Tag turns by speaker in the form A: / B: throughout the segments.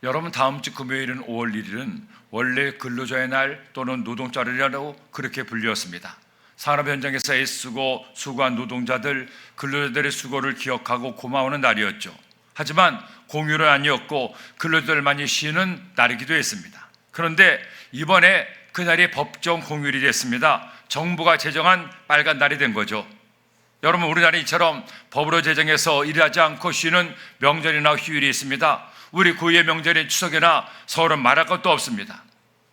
A: 여러분, 다음 주 금요일은 5월 1일은 원래 근로자의 날 또는 노동절이라고 그렇게 불렸습니다. 산업 현장에서 애쓰고 수고한 노동자들, 근로자들의 수고를 기억하고 고마워하는 날이었죠. 하지만 공휴일은 아니었고 근로자들만이 쉬는 날이기도 했습니다. 그런데 이번에 그날이 법정 공휴일이 됐습니다. 정부가 제정한 빨간 날이 된 거죠. 여러분, 우리나라 이처럼 법으로 제정해서 일하지 않고 쉬는 명절이나 휴일이 있습니다. 우리 고유의 명절인 추석이나 설은 말할 것도 없습니다.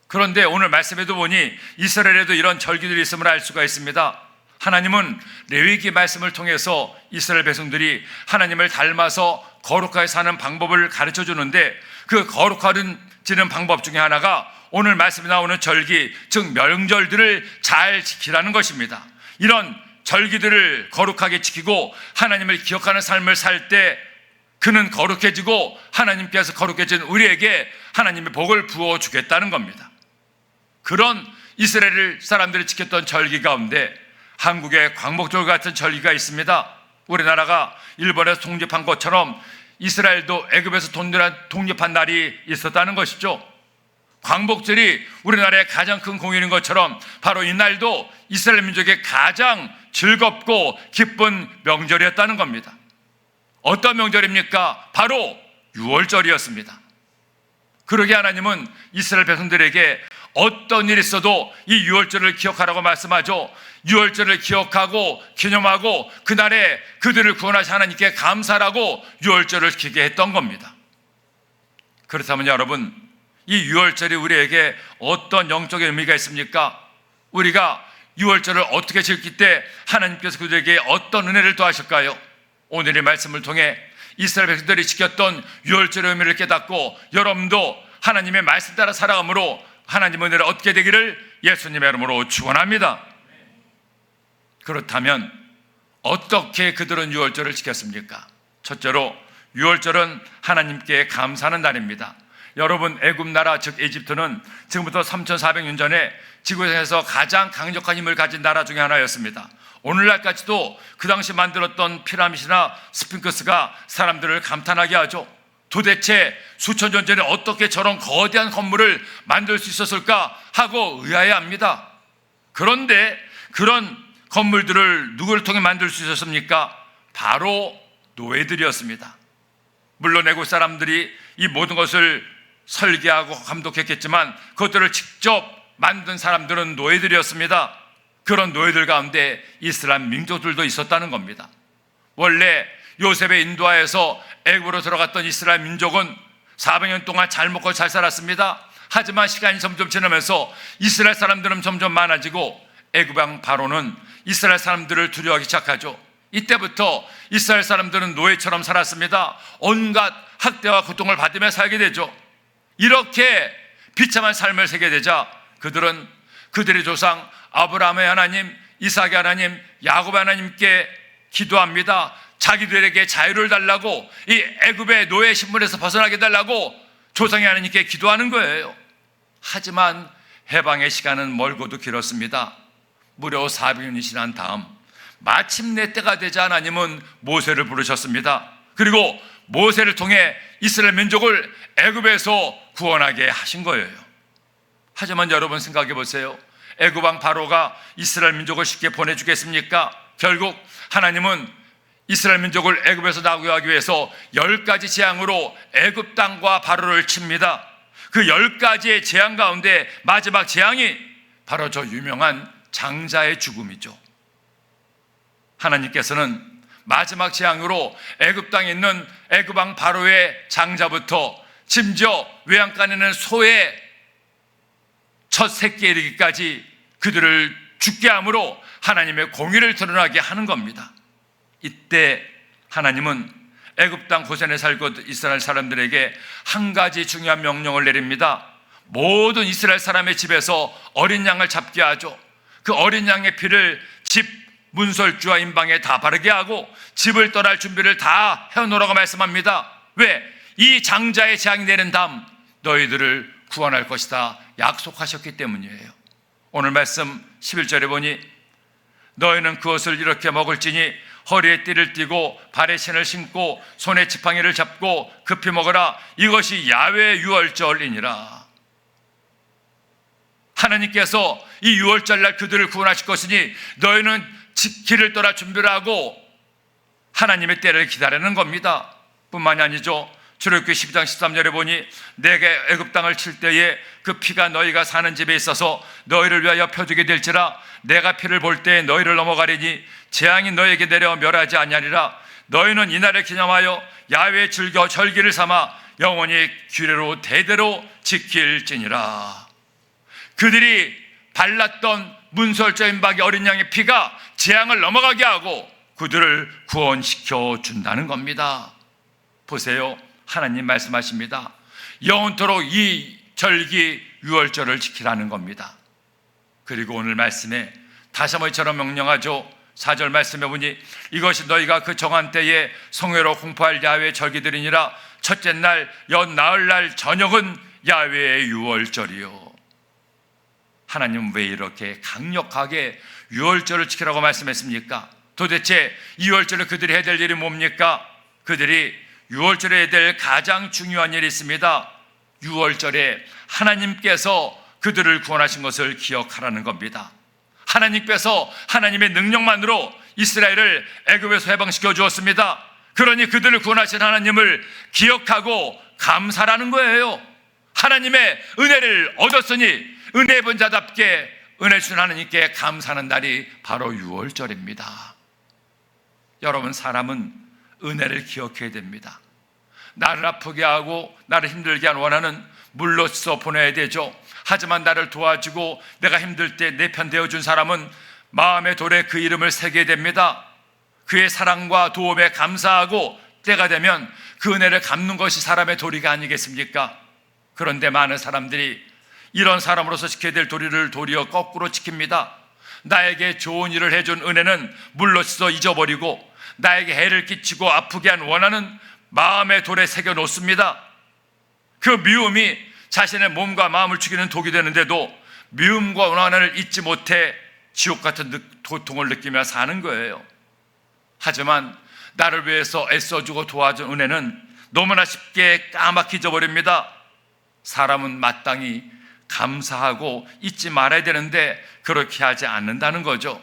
A: 그런데 오늘 말씀에도 보니 이스라엘에도 이런 절기들이 있음을 알 수가 있습니다. 하나님은 레위기 말씀을 통해서 이스라엘 백성들이 하나님을 닮아서 거룩하게 사는 방법을 가르쳐 주는데, 그 거룩해지는 방법 중에 하나가 오늘 말씀에 나오는 절기, 즉 명절들을 잘 지키라는 것입니다. 이런 절기들을 거룩하게 지키고 하나님을 기억하는 삶을 살 때 그는 거룩해지고 하나님께서 거룩해진 우리에게 하나님의 복을 부어주겠다는 겁니다. 그런 이스라엘 사람들이 지켰던 절기 가운데 한국의 광복절 같은 절기가 있습니다. 우리나라가 일본에서 독립한 것처럼 이스라엘도 애굽에서 독립한 날이 있었다는 것이죠. 광복절이 우리나라의 가장 큰 공휴일인 것처럼 바로 이 날도 이스라엘 민족의 가장 즐겁고 기쁜 명절이었다는 겁니다. 어떤 명절입니까? 바로 유월절이었습니다. 그러게 하나님은 이스라엘 백성들에게 어떤 일이 있어도 이 유월절을 기억하라고 말씀하죠. 유월절을 기억하고 기념하고 그날에 그들을 구원하신 하나님께 감사하라고 유월절을 지키게 했던 겁니다. 그렇다면 여러분, 이 유월절이 우리에게 어떤 영적인 의미가 있습니까? 우리가 유월절을 어떻게 지킬 때 하나님께서 그들에게 어떤 은혜를 더하실까요? 오늘의 말씀을 통해 이스라엘 백성들이 지켰던 유월절의 의미를 깨닫고 여러분도 하나님의 말씀 따라 살아감으로 하나님의 은혜를 얻게 되기를 예수님의 이름으로 축원합니다. 그렇다면 어떻게 그들은 유월절을 지켰습니까? 첫째로 유월절은 하나님께 감사하는 날입니다. 여러분, 애굽 나라 즉 이집트는 지금부터 3400년 전에 지구상에서 가장 강력한 힘을 가진 나라 중에 하나였습니다. 오늘날까지도 그 당시 만들었던 피라미드나 스핑크스가 사람들을 감탄하게 하죠. 도대체 수천 년 전에 어떻게 저런 거대한 건물을 만들 수 있었을까 하고 의아해합니다. 그런데 그런 건물들을 누구를 통해 만들 수 있었습니까? 바로 노예들이었습니다. 물론 애국 사람들이 이 모든 것을 설계하고 감독했겠지만 그것들을 직접 만든 사람들은 노예들이었습니다. 그런 노예들 가운데 이슬람 민족들도 있었다는 겁니다. 원래 요셉의 인도하에서 애굽으로 들어갔던 이스라엘 민족은 400년 동안 잘 먹고 잘 살았습니다. 하지만 시간이 점점 지나면서 이스라엘 사람들은 점점 많아지고 애굽 왕 바로는 이스라엘 사람들을 두려워하기 시작하죠. 이때부터 이스라엘 사람들은 노예처럼 살았습니다. 온갖 학대와 고통을 받으며 살게 되죠. 이렇게 비참한 삶을 살게 되자 그들은 그들의 조상 아브라함의 하나님, 이삭의 하나님, 야곱의 하나님께 기도합니다. 자기들에게 자유를 달라고, 이 애굽의 노예 신분에서 벗어나게 달라고 조상의 하나님께 기도하는 거예요. 하지만 해방의 시간은 멀고도 길었습니다. 무려 400년이 지난 다음 마침내 때가 되자 하나님은 모세를 부르셨습니다. 그리고 모세를 통해 이스라엘 민족을 애굽에서 구원하게 하신 거예요. 하지만 여러분 생각해 보세요. 애굽 왕 바로가 이스라엘 민족을 쉽게 보내주겠습니까? 결국 하나님은 이스라엘 민족을 애굽에서 나오게 하기 위해서 10가지 재앙으로 애굽 땅과 바로를 칩니다. 그 10가지의 재앙 가운데 마지막 재앙이 바로 저 유명한 장자의 죽음이죠. 하나님께서는 마지막 재앙으로 애굽 땅에 있는 애굽 왕 바로의 장자부터 심지어 외양간에 있는 소의 첫 새끼에 이르기까지 그들을 죽게 함으로 하나님의 공의를 드러나게 하는 겁니다. 이때 하나님은 애굽 땅 고센에 살고 이스라엘 사람들에게 한 가지 중요한 명령을 내립니다. 모든 이스라엘 사람의 집에서 어린 양을 잡게 하죠. 그 어린 양의 피를 집 문설주와 임방에 다 바르게 하고 집을 떠날 준비를 다 해놓으라고 말씀합니다. 왜? 이 장자의 재앙이 내린 다음 너희들을 구원할 것이다 약속하셨기 때문이에요. 오늘 말씀 11절에 보니 너희는 그것을 이렇게 먹을지니 허리에 띠를 띠고 발에 신을 신고 손에 지팡이를 잡고 급히 먹어라. 이것이 야훼의 유월절이니라. 하나님께서 이 유월절날 그들을 구원하실 것이니 너희는 길을 떠나 준비를 하고 하나님의 때를 기다리는 겁니다. 뿐만이 아니죠. 출애굽기 12장 13절에 보니 내게 애굽 땅을 칠 때에 그 피가 너희가 사는 집에 있어서 너희를 위하여 펴주게 될지라. 내가 피를 볼 때에 너희를 넘어가리니 재앙이 너희에게 내려 멸하지 아니하리라. 너희는 이날을 기념하여 야훼의 절기를 삼아 영원히 규례로 대대로 지킬지니라. 그들이 발랐던 문설적인 박이 어린 양의 피가 재앙을 넘어가게 하고 그들을 구원시켜 준다는 겁니다. 보세요. 하나님 말씀하십니다. 영원토록 이 절기 유월절을 지키라는 겁니다. 그리고 오늘 말씀에 다시 한번 이처럼 명령하죠. 4절 말씀해 보니 이것이 너희가 그 정한 때에 성회로 공포할 야훼의 절기들이니라. 첫째 날 연 나흘날 저녁은 야훼의 유월절이요. 하나님은 왜 이렇게 강력하게 유월절을 지키라고 말씀했습니까? 도대체 유월절에 그들이 해야 될 일이 뭡니까? 그들이 유월절에 해야 될 가장 중요한 일이 있습니다. 유월절에 하나님께서 그들을 구원하신 것을 기억하라는 겁니다. 하나님께서 하나님의 능력만으로 이스라엘을 애굽에서 해방시켜 주었습니다. 그러니 그들을 구원하신 하나님을 기억하고 감사라는 거예요. 하나님의 은혜를 얻었으니 은혜 본 자답게 은혜 주신 하나님께 감사하는 날이 바로 유월절입니다. 여러분, 사람은 은혜를 기억해야 됩니다. 나를 아프게 하고 나를 힘들게 한 원한은 물로써 보내야 되죠. 하지만 나를 도와주고 내가 힘들 때 내 편 되어준 사람은 마음의 돌에 그 이름을 새게 됩니다. 그의 사랑과 도움에 감사하고 때가 되면 그 은혜를 갚는 것이 사람의 도리가 아니겠습니까? 그런데 많은 사람들이 이런 사람으로서 지켜야 될 도리를 도리어 거꾸로 지킵니다. 나에게 좋은 일을 해준 은혜는 물로써 잊어버리고 나에게 해를 끼치고 아프게 한 원한은 마음의 돌에 새겨 놓습니다. 그 미움이 자신의 몸과 마음을 죽이는 독이 되는데도 미움과 원한을 잊지 못해 지옥 같은 고통을 느끼며 사는 거예요. 하지만 나를 위해서 애써주고 도와준 은혜는 너무나 쉽게 까맣게 잊어버립니다. 사람은 마땅히 감사하고 잊지 말아야 되는데 그렇게 하지 않는다는 거죠.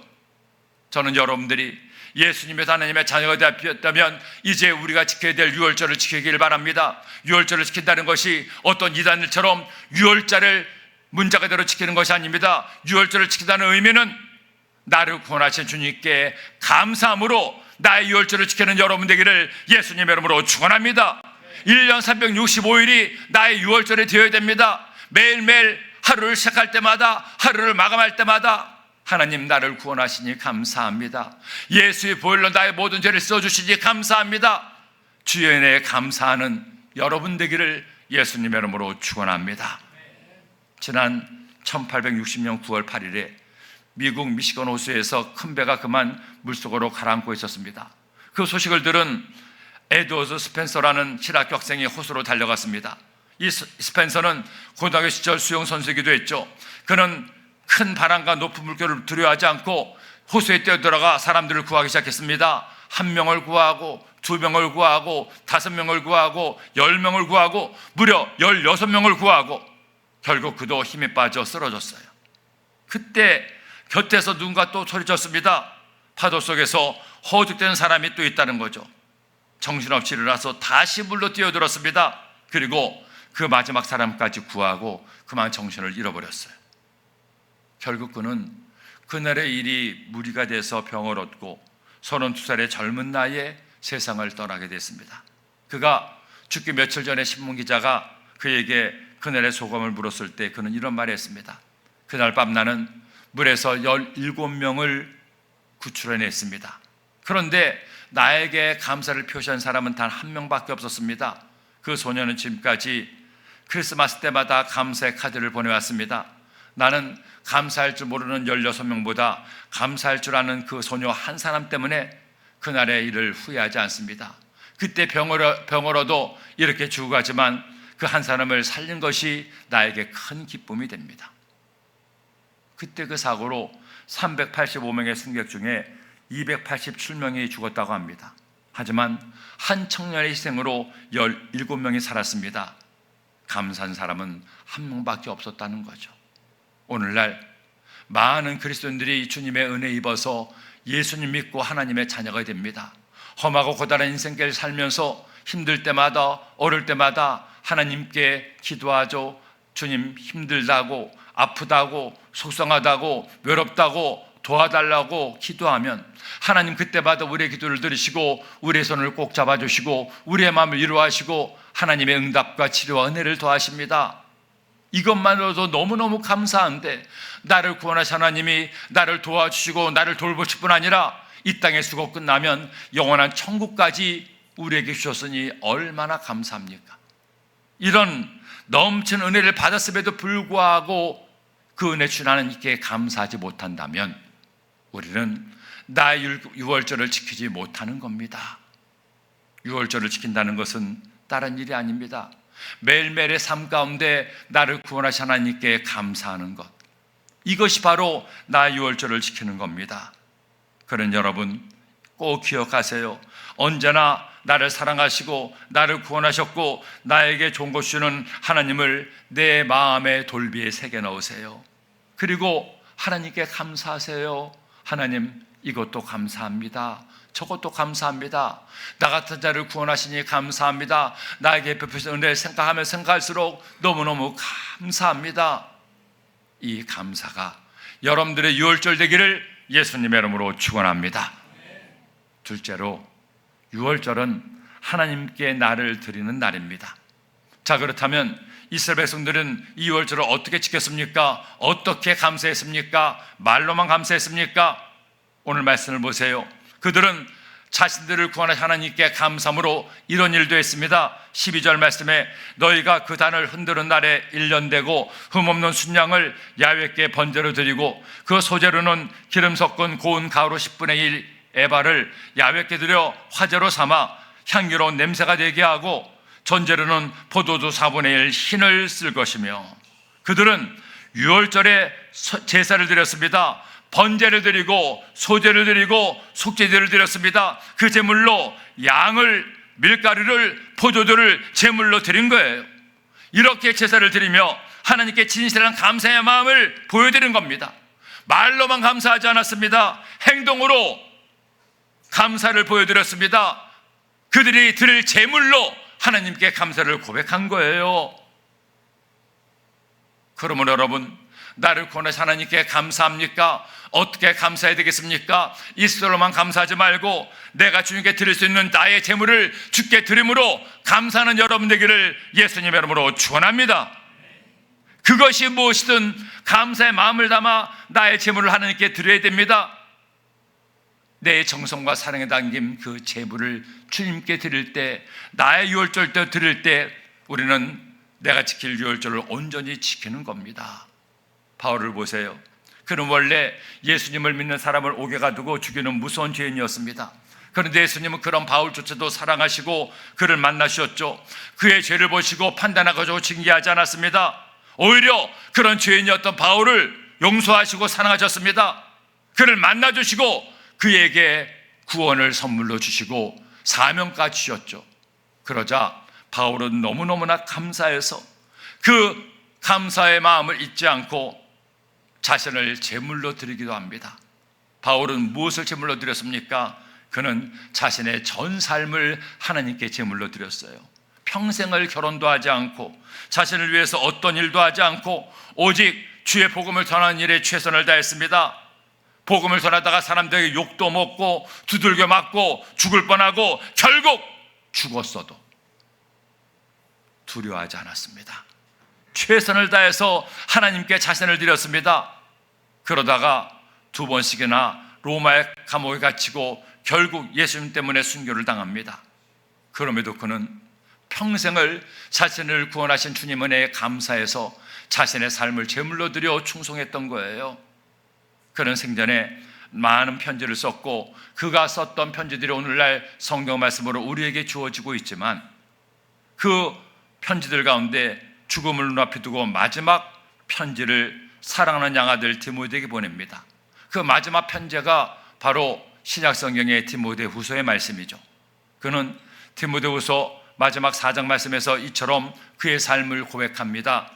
A: 저는 여러분들이 예수님의 하나님의 자녀가 되었다면 이제 우리가 지켜야 될 유월절을 지키길 바랍니다. 유월절을 지킨다는 것이 어떤 이단들처럼 유월절을 문자가대로 지키는 것이 아닙니다. 유월절을 지킨다는 의미는 나를 구원하신 주님께 감사함으로 나의 유월절을 지키는 여러분 되기를 예수님의 이름으로 축원합니다. 1년 365일이 나의 유월절이 되어야 됩니다. 매일매일 하루를 시작할 때마다 하루를 마감할 때마다 하나님 나를 구원하시니 감사합니다. 예수의 보혈로 나의 모든 죄를 써주시니 감사합니다. 주의 은혜에 감사하는 여러분 되기를 예수님의 이름으로 축원합니다. 지난 1860년 9월 8일에 미국 미시건 호수에서 큰 배가 그만 물속으로 가라앉고 있었습니다. 그 소식을 들은 에드워드 스펜서라는 실학교 학생이 호수로 달려갔습니다. 이 스펜서는 고등학교 시절 수영 선수이기도 했죠. 그는 큰 바람과 높은 물결을 두려워하지 않고 호수에 뛰어들어가 사람들을 구하기 시작했습니다. 1명을 구하고 2명을 구하고 5명을 구하고 10명을 구하고 무려 16명을 구하고 결국 그도 힘에 빠져 쓰러졌어요. 그때 곁에서 누군가 또 소리쳤습니다. 파도 속에서 허우적대는 사람이 또 있다는 거죠. 정신없이 일어나서 다시 물로 뛰어들었습니다. 그리고 그 마지막 사람까지 구하고 그만 정신을 잃어버렸어요. 결국 그는 그날의 일이 무리가 돼서 병을 얻고 32살의 젊은 나이에 세상을 떠나게 됐습니다. 그가 죽기 며칠 전에 신문기자가 그에게 그날의 소감을 물었을 때 그는 이런 말을 했습니다. 그날 밤 나는 물에서 17명을 구출해냈습니다. 그런데 나에게 감사를 표시한 사람은 단 1명밖에 없었습니다. 그 소녀는 지금까지 크리스마스 때마다 감사의 카드를 보내왔습니다. 나는 감사할 줄 모르는 16명보다 감사할 줄 아는 그 소녀 한 사람 때문에 그날의 일을 후회하지 않습니다. 그때 병으로도 이렇게 죽어가지만 그 한 사람을 살린 것이 나에게 큰 기쁨이 됩니다. 그때 그 사고로 385명의 승객 중에 287명이 죽었다고 합니다. 하지만 한 청년의 희생으로 17명이 살았습니다. 감사한 사람은 한 명밖에 없었다는 거죠. 오늘날 많은 그리스도인들이 주님의 은혜 입어서 예수님 믿고 하나님의 자녀가 됩니다. 험하고 고단한 인생길 살면서 힘들 때마다, 어려울 때마다 하나님께 기도하죠. 주님, 힘들다고, 아프다고, 속상하다고, 외롭다고 도와달라고 기도하면 하나님 그때마다 우리의 기도를 들으시고 우리의 손을 꼭 잡아주시고 우리의 마음을 위로하시고 하나님의 응답과 치료와 은혜를 더하십니다. 이것만으로도 너무너무 감사한데, 나를 구원하신 하나님이 나를 도와주시고 나를 돌보실 뿐 아니라 이 땅의 수고 끝나면 영원한 천국까지 우리에게 주셨으니 얼마나 감사합니까? 이런 넘치는 은혜를 받았음에도 불구하고 그 은혜 주신 하나님께 감사하지 못한다면 우리는 나의 유월절을 지키지 못하는 겁니다. 유월절을 지킨다는 것은 다른 일이 아닙니다. 매일매일의 삶 가운데 나를 구원하신 하나님께 감사하는 것, 이것이 바로 나의 유월절을 지키는 겁니다. 그런 여러분 꼭 기억하세요. 언제나 나를 사랑하시고 나를 구원하셨고 나에게 좋은 것 주시는 하나님을 내 마음의 돌비에 새겨 넣으세요. 그리고 하나님께 감사하세요. 하나님, 이것도 감사합니다. 저것도 감사합니다. 나 같은 자를 구원하시니 감사합니다. 나에게 베푸신 은혜를 생각하면 생각할수록 너무너무 감사합니다. 이 감사가 여러분들의 유월절 되기를 예수님의 이름으로 축원합니다. 둘째로, 유월절은 하나님께 나를 드리는 날입니다. 자, 그렇다면 이스라엘 백성들은 이 유월절을 어떻게 지켰습니까? 어떻게 감사했습니까? 말로만 감사했습니까? 오늘 말씀을 보세요. 그들은 자신들을 구원하신 하나님께 감사함으로 이런 일도 했습니다. 12절 말씀에 너희가 그 단을 흔드는 날에 1년 되고 흠없는 순양을 야훼께 번제로 드리고 그 소재로는 기름 섞은 고운 가루 10분의 1 에바를 야훼께 드려 화제로 삼아 향기로운 냄새가 되게 하고 전제로는 포도주 4분의 1 흰을 쓸 것이며, 그들은 유월절에 제사를 드렸습니다. 번제를 드리고 소제를 드리고 속죄제를 드렸습니다. 그 제물로 양을, 밀가루를, 포도주를 제물로 드린 거예요. 이렇게 제사를 드리며 하나님께 진실한 감사의 마음을 보여드린 겁니다. 말로만 감사하지 않았습니다. 행동으로 감사를 보여드렸습니다. 그들이 드릴 제물로 하나님께 감사를 고백한 거예요. 그러므로 여러분, 나를 구원하신 하나님께 감사합니까? 어떻게 감사해야 되겠습니까? 이스라엘로만 감사하지 말고 내가 주님께 드릴 수 있는 나의 제물을 주께 드림으로 감사하는 여러분 되기를 예수님의 이름으로 축원합니다. 그것이 무엇이든 감사의 마음을 담아 나의 제물을 하나님께 드려야 됩니다. 내 정성과 사랑에 담긴 그 제물을 주님께 드릴 때, 나의 유월절 때 드릴 때 우리는 내가 지킬 유월절을 온전히 지키는 겁니다. 바울을 보세요. 그는 원래 예수님을 믿는 사람을 옥에가 두고 죽이는 무서운 죄인이었습니다. 그런데 예수님은 그런 바울조차도 사랑하시고 그를 만나셨죠. 그의 죄를 보시고 판단하고 징계하지 않았습니다. 오히려 그런 죄인이었던 바울을 용서하시고 사랑하셨습니다. 그를 만나주시고 그에게 구원을 선물로 주시고 사명까지 주셨죠. 그러자 바울은 너무너무나 감사해서 그 감사의 마음을 잊지 않고 자신을 제물로 드리기도 합니다. 바울은 무엇을 제물로 드렸습니까? 그는 자신의 전 삶을 하나님께 제물로 드렸어요. 평생을 결혼도 하지 않고 자신을 위해서 어떤 일도 하지 않고 오직 주의 복음을 전하는 일에 최선을 다했습니다. 복음을 전하다가 사람들에게 욕도 먹고 두들겨 맞고 죽을 뻔하고 결국 죽었어도 두려워하지 않았습니다. 최선을 다해서 하나님께 자신을 드렸습니다. 그러다가 2번씩이나 로마의 감옥에 갇히고 결국 예수님 때문에 순교를 당합니다. 그럼에도 그는 평생을 자신을 구원하신 주님 은혜에 감사해서 자신의 삶을 제물로 드려 충성했던 거예요. 그는 생전에 많은 편지를 썼고 그가 썼던 편지들이 오늘날 성경 말씀으로 우리에게 주어지고 있지만 그 편지들 가운데 죽음을 눈앞에 두고 마지막 편지를 사랑하는 양아들 디모데에게 보냅니다. 그 마지막 편지가 바로 신약 성경의 디모데후서의 말씀이죠. 그는 디모데후서 마지막 4장 말씀에서 이처럼 그의 삶을 고백합니다.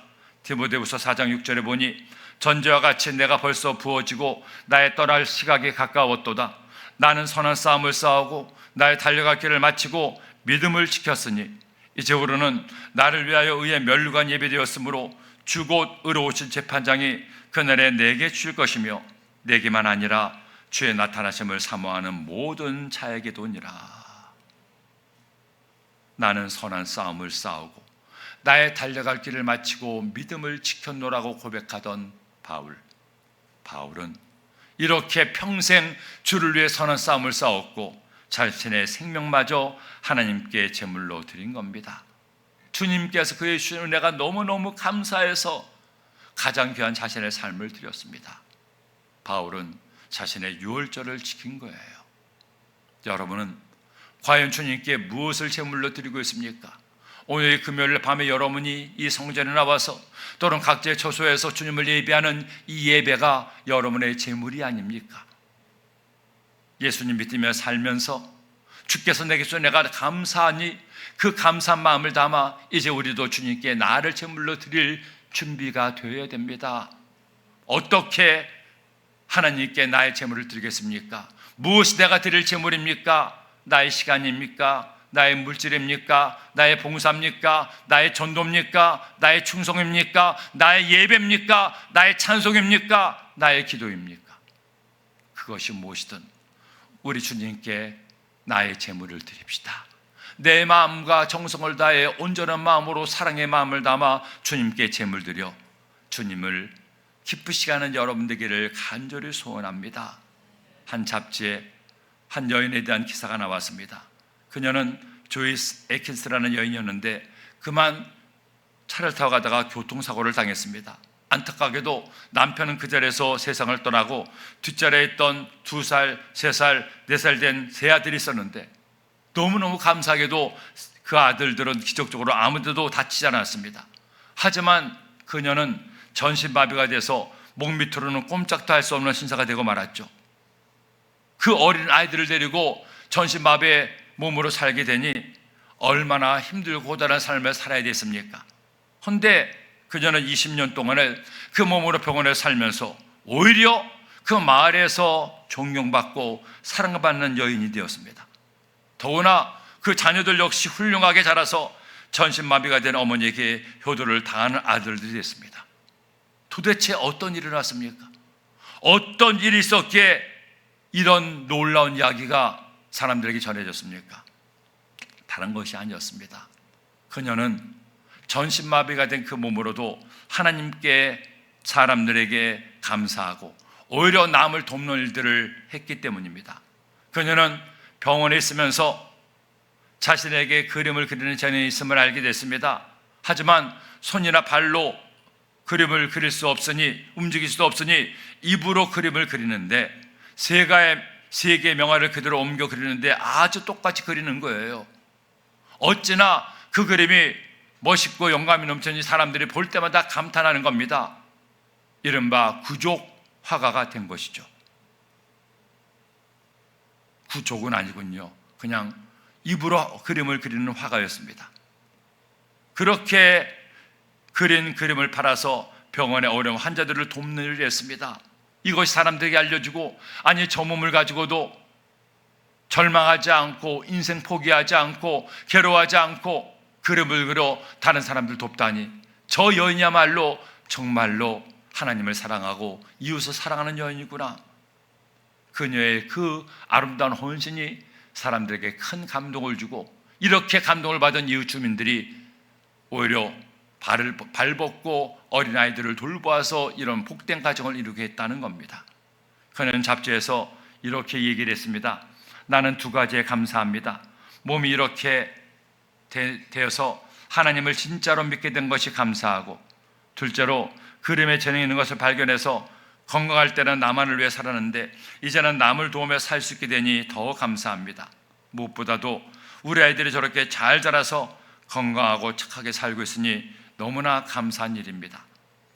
A: 디모데후서 4장 6절에 보니 전제와 같이 내가 벌써 부어지고 나의 떠날 시각이 가까웠도다. 나는 선한 싸움을 싸우고 나의 달려갈 길을 마치고 믿음을 지켰으니 이제부로는 나를 위하여 의의 면류관 예배되었으므로 주 곧 의로우신 재판장이 그날에 내게 줄 것이며 내게만 아니라 주의 나타나심을 사모하는 모든 자에게도니라. 나는 선한 싸움을 싸우고 나의 달려갈 길을 마치고 믿음을 지켰노라고 고백하던 바울은 이렇게 평생 주를 위해 선한 싸움을 싸웠고 자신의 생명마저 하나님께 제물로 드린 겁니다. 주님께서 그의 주신 은혜가 너무너무 감사해서 가장 귀한 자신의 삶을 드렸습니다. 바울은 자신의 유월절을 지킨 거예요. 여러분은 과연 주님께 무엇을 제물로 드리고 있습니까? 오늘 금요일 밤에 여러분이 이 성전에 나와서 또는 각지의 처소에서 주님을 예배하는 이 예배가 여러분의 제물이 아닙니까? 예수님 믿으며 살면서 주께서 내게 주신 내가 감사하니 그 감사한 마음을 담아 이제 우리도 주님께 나를 제물로 드릴 준비가 되어야 됩니다. 어떻게 하나님께 나의 제물을 드리겠습니까? 무엇이 내가 드릴 제물입니까? 나의 시간입니까? 나의 물질입니까? 나의 봉사입니까? 나의 전도입니까? 나의 충성입니까? 나의 예배입니까? 나의 찬송입니까? 나의 기도입니까? 그것이 무엇이든 우리 주님께 나의 제물을 드립시다. 내 마음과 정성을 다해 온전한 마음으로 사랑의 마음을 담아 주님께 제물 드려 주님을 기쁘시게 하는 여러분 되기를 간절히 소원합니다. 한 잡지에 한 여인에 대한 기사가 나왔습니다. 그녀는 조이스 에킨스라는 여인이었는데 그만 차를 타고 가다가 교통사고를 당했습니다. 안타깝게도 남편은 그 자리에서 세상을 떠나고 뒷자리에 있던 2살, 3살, 4살 된 세 아들이 있었는데 너무너무 감사하게도 그 아들들은 기적적으로 아무데도 다치지 않았습니다. 하지만 그녀는 전신마비가 돼서 목 밑으로는 꼼짝도 할 수 없는 신사가 되고 말았죠. 그 어린 아이들을 데리고 전신마비의 몸으로 살게 되니 얼마나 힘들고 고단한 삶을 살아야 됐습니까? 그런데 그녀는 20년 동안에 그 몸으로 병원에 살면서 오히려 그 마을에서 존경받고 사랑받는 여인이 되었습니다. 더구나 그 자녀들 역시 훌륭하게 자라서 전신마비가 된 어머니에게 효도를 당하는 아들들이 됐습니다. 도대체 어떤 일이 일어났습니까? 어떤 일이 있었기에 이런 놀라운 이야기가 사람들에게 전해졌습니까? 다른 것이 아니었습니다. 그녀는 전신마비가 된 그 몸으로도 하나님께 사람들에게 감사하고 오히려 남을 돕는 일들을 했기 때문입니다. 그녀는 병원에 있으면서 자신에게 그림을 그리는 재능이 있음을 알게 됐습니다. 하지만 손이나 발로 그림을 그릴 수 없으니 움직일 수도 없으니 입으로 그림을 그리는데 세 개의 명화를 그대로 옮겨 그리는데 아주 똑같이 그리는 거예요. 어찌나 그 그림이 멋있고 영감이 넘치니 사람들이 볼 때마다 감탄하는 겁니다. 이른바 구족 화가가 된 것이죠. 구족은 아니군요. 그냥 입으로 그림을 그리는 화가였습니다. 그렇게 그린 그림을 팔아서 병원에 어려운 환자들을 돕는 일을 했습니다. 이것이 사람들에게 알려지고 아니 저 몸을 가지고도 절망하지 않고 인생 포기하지 않고 괴로워하지 않고 그림을 그려 다른 사람들 돕다니 저 여인이야말로 정말로 하나님을 사랑하고 이웃을 사랑하는 여인이구나. 그녀의 그 아름다운 헌신이 사람들에게 큰 감동을 주고 이렇게 감동을 받은 이웃 주민들이 오히려 발 벗고 어린아이들을 돌보아서 이런 복된 가정을 이루게 했다는 겁니다. 그는 잡지에서 이렇게 얘기를 했습니다. 나는 2가지에 감사합니다. 몸이 이렇게 되어서 하나님을 진짜로 믿게 된 것이 감사하고 둘째로 그림에 재능이 있는 것을 발견해서 건강할 때는 나만을 위해 살았는데 이제는 남을 도우며 살 수 있게 되니 더 감사합니다. 무엇보다도 우리 아이들이 저렇게 잘 자라서 건강하고 착하게 살고 있으니 너무나 감사한 일입니다.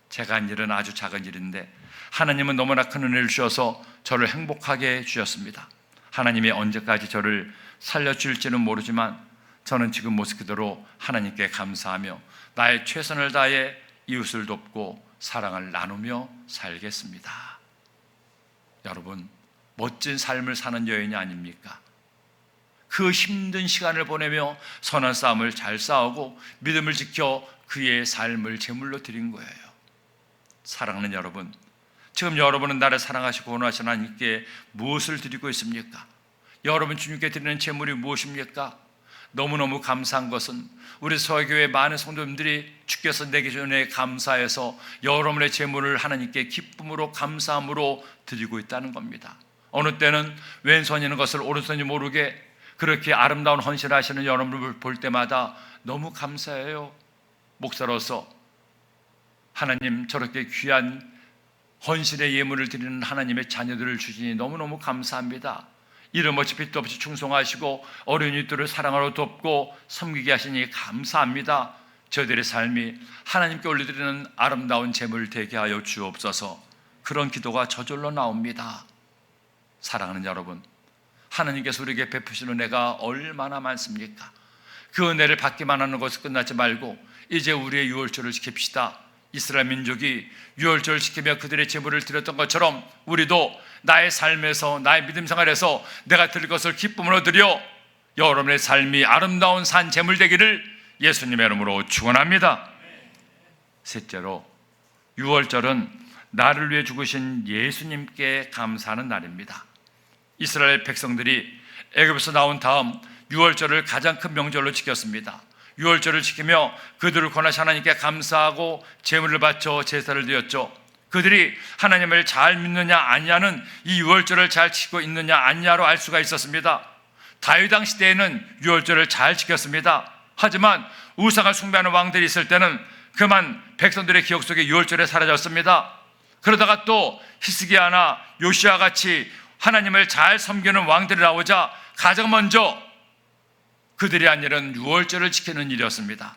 A: 제가 한 일은 아주 작은 일인데 하나님은 너무나 큰 은혜를 주셔서 저를 행복하게 해주셨습니다. 하나님이 언제까지 저를 살려줄지는 모르지만 저는 지금 모습 그대로 하나님께 감사하며 나의 최선을 다해 이웃을 돕고 사랑을 나누며 살겠습니다. 여러분, 멋진 삶을 사는 여인이 아닙니까? 그 힘든 시간을 보내며 선한 싸움을 잘 싸우고 믿음을 지켜 그의 삶을 제물로 드린 거예요. 사랑하는 여러분, 지금 여러분은 나를 사랑하시고 원하시는 하나님께 무엇을 드리고 있습니까? 여러분 주님께 드리는 제물이 무엇입니까? 너무너무 감사한 것은 우리 서교회 많은 성도님들이 주께서 내게 전에 감사해서 여러분의 제물을 하나님께 기쁨으로 감사함으로 드리고 있다는 겁니다. 어느 때는 왼손이 있는 것을 오른손이 모르게 그렇게 아름다운 헌신하시는 여러분을 볼 때마다 너무 감사해요. 목사로서 하나님 저렇게 귀한 헌신의 예물을 드리는 하나님의 자녀들을 주시니 너무너무 감사합니다. 이름 없이 빛도 없이 충성하시고 어린이들을 사랑하러 돕고 섬기게 하시니 감사합니다. 저희들의 삶이 하나님께 올려드리는 아름다운 제물을 되게 하여 주옵소서. 그런 기도가 저절로 나옵니다. 사랑하는 여러분, 하나님께서 우리에게 베푸시는 은혜가 얼마나 많습니까? 그 은혜를 받기만 하는 것을 끝나지 말고 이제 우리의 유월절을 지킵시다. 이스라엘 민족이 유월절을 지키며 그들의 제물을 드렸던 것처럼 우리도 나의 삶에서 나의 믿음 생활에서 내가 드릴 것을 기쁨으로 드려 여러분의 삶이 아름다운 산 제물 되기를 예수님의 이름으로 축원합니다. 셋째로, 유월절은 나를 위해 죽으신 예수님께 감사하는 날입니다. 이스라엘 백성들이 애굽에서 나온 다음 유월절을 가장 큰 명절로 지켰습니다. 유월절을 지키며 그들을 권하신 하나님께 감사하고 제물을 바쳐 제사를 드렸죠. 그들이 하나님을 잘 믿느냐 아니냐는 이 유월절을 잘 지키고 있느냐 아니냐로 알 수가 있었습니다. 다윗 왕 시대에는 유월절을 잘 지켰습니다. 하지만 우상을 숭배하는 왕들이 있을 때는 그만 백성들의 기억 속에 유월절에 사라졌습니다. 그러다가 또 히스기야나 요시야 같이 하나님을 잘 섬기는 왕들이 나오자 가장 먼저 그들이 한 일은 유월절을 지키는 일이었습니다.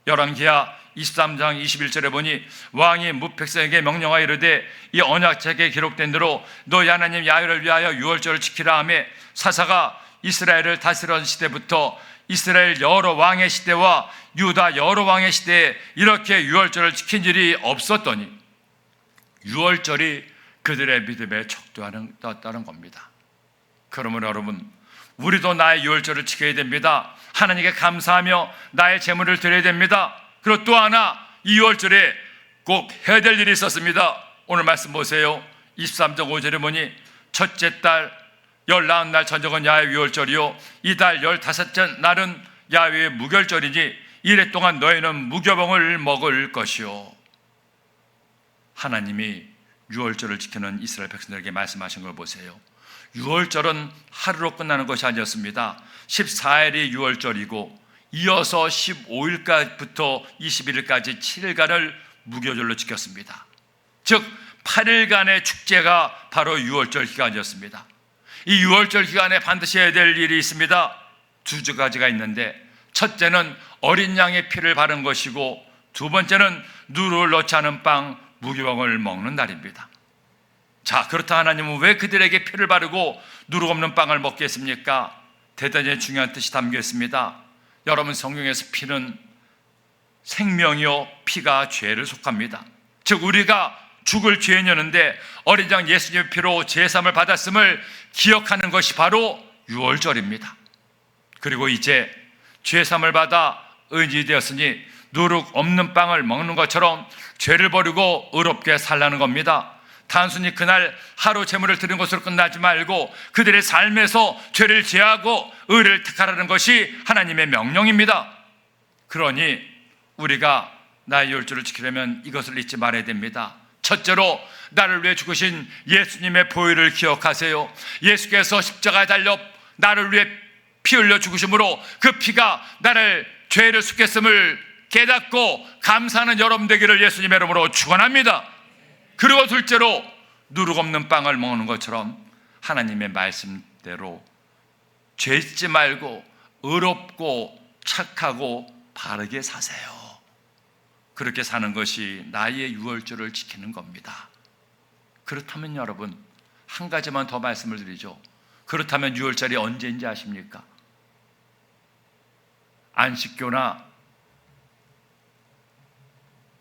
A: 열왕기하 23장 21절에 보니 왕이 무백성에게 명령하여 이르되 이 언약책에 기록된 대로 너희 하나님 야훼를 위하여 유월절을 지키라 하며 사사가 이스라엘을 다스리던 시대부터 이스라엘 여러 왕의 시대와 유다 여러 왕의 시대에 이렇게 유월절을 지킨 일이 없었더니 유월절이 그들의 믿음에 척도하는 겁니다. 그러므로 여러분, 우리도 나의 유월절을 지켜야 됩니다. 하나님께 감사하며 나의 제물을 드려야 됩니다. 그리고 또 하나, 이 유월절에 꼭 해야 될 일이 있었습니다. 오늘 말씀 보세요. 23장 5절에 보니 첫째 달 14날 저녁은 야훼 유월절이요 이 달 15째 날은 야훼의 무결절이니 이래 동안 너희는 무교병을 먹을 것이요. 하나님이 유월절을 지키는 이스라엘 백성들에게 말씀하신 걸 보세요. 유월절은 하루로 끝나는 것이 아니었습니다. 14일이 유월절이고 이어서 15일부터 21일까지 7일간을 무교절로 지켰습니다. 즉 8일간의 축제가 바로 유월절 기간이었습니다. 이 유월절 기간에 반드시 해야 될 일이 있습니다. 두 가지가 있는데, 첫째는 어린 양의 피를 바른 것이고 두 번째는 누룩을 넣지 않은 빵 무교병을 먹는 날입니다. 자, 그렇다 하나님은 왜 그들에게 피를 바르고 누룩 없는 빵을 먹게 했습니까? 대단히 중요한 뜻이 담겨 있습니다. 여러분, 성경에서 피는 생명이요 피가 죄를 속합니다. 즉 우리가 죽을 죄인이었는데 어린 양 예수님의 피로 제사함을 받았음을 기억하는 것이 바로 유월절입니다. 그리고 이제 죄사함을 받아 의인이 되었으니 누룩 없는 빵을 먹는 것처럼 죄를 버리고 의롭게 살라는 겁니다. 단순히 그날 하루 제물을 드리는 것으로 끝나지 말고 그들의 삶에서 죄를 제하고 의를 택하라는 것이 하나님의 명령입니다. 그러니 우리가 나의 유월절을 지키려면 이것을 잊지 말아야 됩니다. 첫째로, 나를 위해 죽으신 예수님의 보혈을 기억하세요. 예수께서 십자가에 달려 나를 위해 피 흘려 죽으심으로 그 피가 나를 죄를 속했음을 깨닫고 감사하는 여러분 되기를 예수님의 이름으로 축원합니다. 그리고 둘째로, 누룩 없는 빵을 먹는 것처럼 하나님의 말씀대로 죄 짓지 말고 의롭고 착하고 바르게 사세요. 그렇게 사는 것이 나의 유월절을 지키는 겁니다. 그렇다면 여러분, 한 가지만 더 말씀을 드리죠. 그렇다면 6월절이 언제인지 아십니까? 안식교나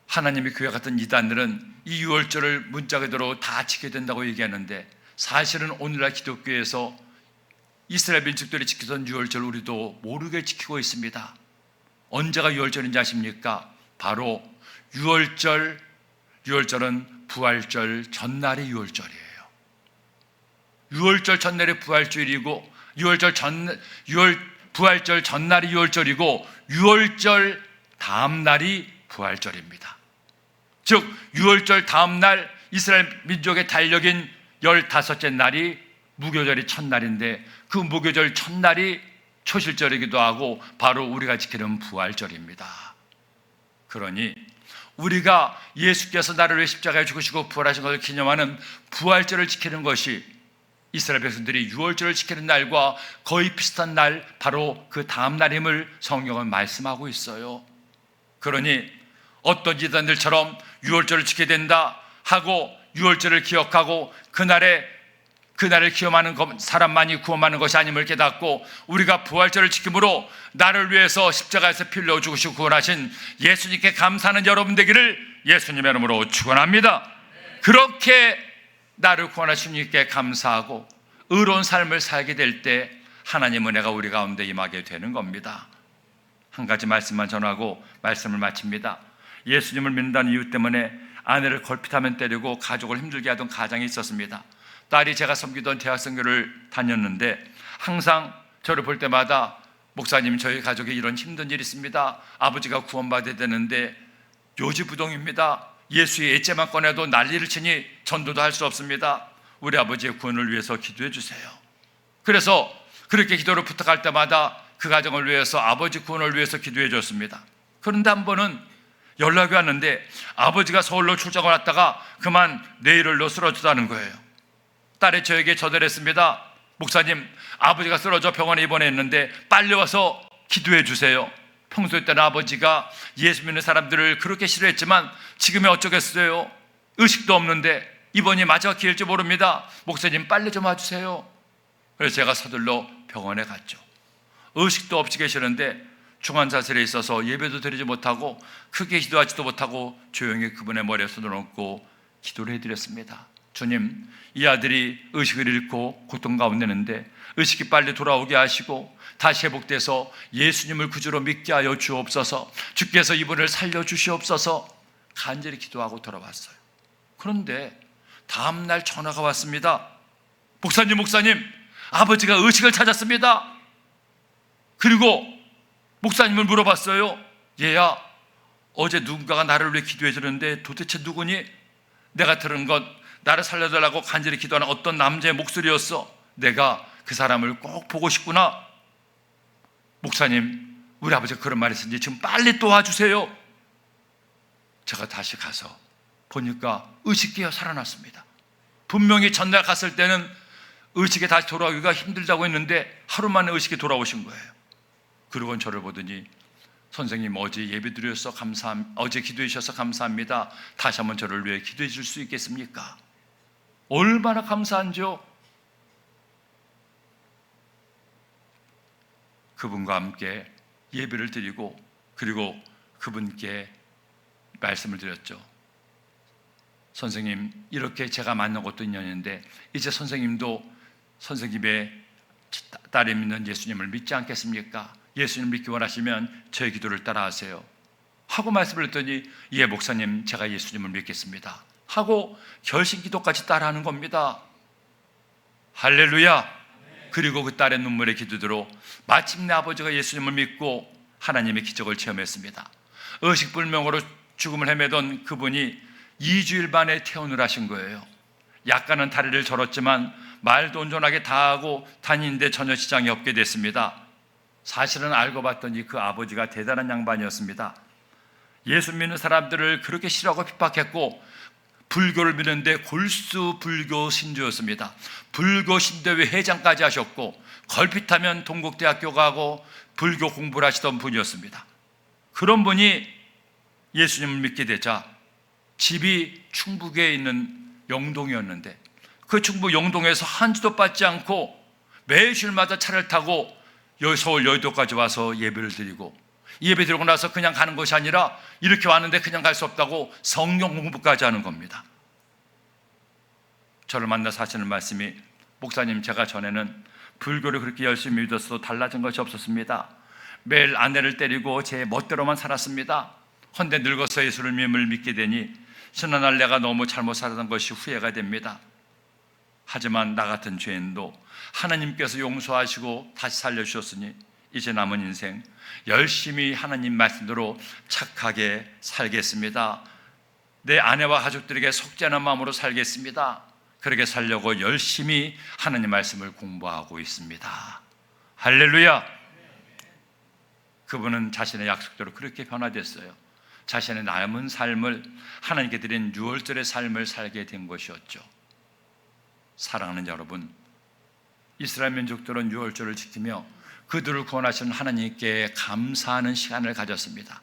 A: 하나님의 교회 같은 이단들은 이 6월절을 문자 그대로 다 지켜야 된다고 얘기하는데, 사실은 오늘날 기독교에서 이스라엘 민족들이 지키던 6월절 우리도 모르게 지키고 있습니다. 언제가 6월절인지 아십니까? 바로 6월절은 부활절 전날이 6월절이에요. 6월절 전날이 부활절이고, 부활절 전날이 6월절이고 6월절 다음 날이 부활절입니다. 즉 6월절 다음 날 이스라엘 민족의 달력인 15째 날이 무교절이 첫날인데, 그 무교절 첫날이 초실절이기도 하고 바로 우리가 지키는 부활절입니다. 그러니 우리가 예수께서 나를 위해 십자가에 죽으시고 부활하신 것을 기념하는 부활절을 지키는 것이 이스라엘 백성들이 6월절을 지키는 날과 거의 비슷한 날, 바로 그 다음 날임을 성경은 말씀하고 있어요. 그러니 어떤 이단들처럼 6월절을 지켜야 된다 하고 6월절을 기억하고 그날을 기념하는 사람만이 구원하는 것이 아님을 깨닫고, 우리가 부활절을 지킴으로 나를 위해서 십자가에서 피 흘려 죽으시고 구원하신 예수님께 감사하는 여러분 되기를 예수님의 이름으로 축원합니다. 그렇게 나를 구원하신 주님께 감사하고 의로운 삶을 살게 될 때 하나님 은혜가 우리 가운데 임하게 되는 겁니다. 한 가지 말씀만 전하고 말씀을 마칩니다. 예수님을 믿는다는 이유 때문에 아내를 걸핏하면 때리고 가족을 힘들게 하던 가정이 있었습니다. 딸이 제가 섬기던 대학생교를 다녔는데 항상 저를 볼 때마다, 목사님, 저희 가족에 이런 힘든 일이 있습니다. 아버지가 구원받아야 되는데 요지부동입니다. 예수의 예제만 꺼내도 난리를 치니 전도도 할 수 없습니다. 우리 아버지의 구원을 위해서 기도해 주세요. 그래서 그렇게 기도를 부탁할 때마다 그 가정을 위해서, 아버지 구원을 위해서 기도해 줬습니다. 그런데 한 번은 연락이 왔는데 아버지가 서울로 출장을 왔다가 그만 내일로 쓰러졌다는 거예요. 딸이 저에게 전화했습니다. 목사님, 아버지가 쓰러져 병원에 입원했는데 빨리 와서 기도해 주세요. 평소에 때는 아버지가 예수 믿는 사람들을 그렇게 싫어했지만 지금은 어쩌겠어요. 의식도 없는데 이번이 마지막 기회일지 모릅니다. 목사님, 빨리 좀 와주세요. 그래서 제가 서둘러 병원에 갔죠. 의식도 없이 계시는데 중환자실에 있어서 예배도 드리지 못하고 크게 기도하지도 못하고 조용히 그분의 머리에 손을 얹고 기도를 해드렸습니다. 주님, 이 아들이 의식을 잃고 고통 가운데 있는데 의식이 빨리 돌아오게 하시고 다시 회복돼서 예수님을 구주로 믿게 하여 주옵소서. 주께서 이분을 살려주시옵소서. 간절히 기도하고 돌아왔어요. 그런데 다음 날 전화가 왔습니다. 목사님, 아버지가 의식을 찾았습니다. 그리고 목사님을 물어봤어요. 얘야, 어제 누군가가 나를 위해 기도해 주는데 도대체 누구니? 내가 들은 것, 나를 살려달라고 간절히 기도하는 어떤 남자의 목소리였어. 내가 그 사람을 꼭 보고 싶구나. 목사님, 우리 아버지가 그런 말 했으니 지금 빨리 또 와주세요. 제가 다시 가서 보니까 의식이 깨어 살아났습니다. 분명히 전날 갔을 때는 의식에 다시 돌아오기가 힘들다고 했는데 하루 만에 의식이 돌아오신 거예요. 그러고는 저를 보더니, 선생님, 어제 예배 드려서 어제 기도해 주셔서 감사합니다. 다시 한번 저를 위해 기도해 줄 수 있겠습니까? 얼마나 감사한지요. 그분과 함께 예배를 드리고 그리고 그분께 말씀을 드렸죠. 선생님, 이렇게 제가 만난 것도 인연인데 이제 선생님도 선생님의 딸이 믿는 예수님을 믿지 않겠습니까? 예수님 믿기 원하시면 저의 기도를 따라하세요 하고 말씀을 했더니, 예 목사님, 제가 예수님을 믿겠습니다 하고 결심 기도까지 따라하는 겁니다. 할렐루야. 그리고 그 딸의 눈물의 기도대로 마침내 아버지가 예수님을 믿고 하나님의 기적을 체험했습니다. 의식불명으로 죽음을 헤매던 그분이 2주일 만에 퇴원을 하신 거예요. 약간은 다리를 절었지만 말도 온전하게 다 하고 다니는데 전혀 지장이 없게 됐습니다. 사실은 알고 봤더니 그 아버지가 대단한 양반이었습니다. 예수 믿는 사람들을 그렇게 싫어하고 핍박했고 불교를 믿는데 골수 불교 신주였습니다. 불교 신대회 회장까지 하셨고 걸핏하면 동국대학교 가고 불교 공부를 하시던 분이었습니다. 그런 분이 예수님을 믿게 되자 집이 충북에 있는 영동이었는데 그 충북 영동에서 한 주도 받지 않고 매 주일마다 차를 타고 서울 여의도까지 와서 예배를 드리고, 예배 드리고 나서 그냥 가는 것이 아니라 이렇게 왔는데 그냥 갈 수 없다고 성경 공부까지 하는 겁니다. 저를 만나서 하시는 말씀이, 목사님, 제가 전에는 불교를 그렇게 열심히 믿었어도 달라진 것이 없었습니다. 매일 아내를 때리고 제 멋대로만 살았습니다. 헌데 늙어서 예수를 믿게 되니 지난날 내가 너무 잘못 살았던 것이 후회가 됩니다. 하지만 나 같은 죄인도 하나님께서 용서하시고 다시 살려주셨으니 이제 남은 인생 열심히 하나님 말씀대로 착하게 살겠습니다. 내 아내와 가족들에게 속죄하는 마음으로 살겠습니다. 그렇게 살려고 열심히 하나님 말씀을 공부하고 있습니다. 할렐루야. 그분은 자신의 약속대로 그렇게 변화됐어요. 자신의 남은 삶을 하나님께 드린 유월절의 삶을 살게 된 것이었죠. 사랑하는 여러분, 이스라엘 민족들은 유월절을 지키며 그들을 구원하시는 하나님께 감사하는 시간을 가졌습니다.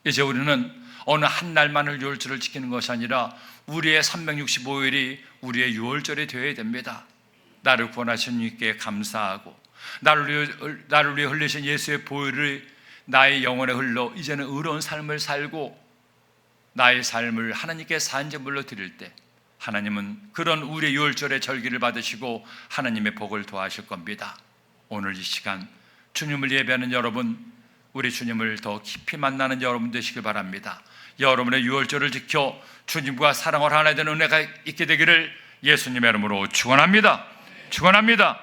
A: 이제 우리는 어느 한 날만을 유월절을 지키는 것이 아니라 우리의 365일이 우리의 유월절이 되어야 됩니다. 나를 구원하신 주님께 감사하고, 나를 위해 흘리신 예수의 보혈을 나의 영혼에 흘러 이제는 의로운 삶을 살고 나의 삶을 하나님께 산제물로 드릴 때, 하나님은 그런 우리의 유월절의 절기를 받으시고 하나님의 복을 더하실 겁니다. 오늘 이 시간 주님을 예배하는 여러분, 우리 주님을 더 깊이 만나는 여러분 되시길 바랍니다. 여러분의 유월절을 지켜 주님과 사랑을 하나 되는 은혜가 있게 되기를 예수님의 이름으로 축원합니다. 축원합니다.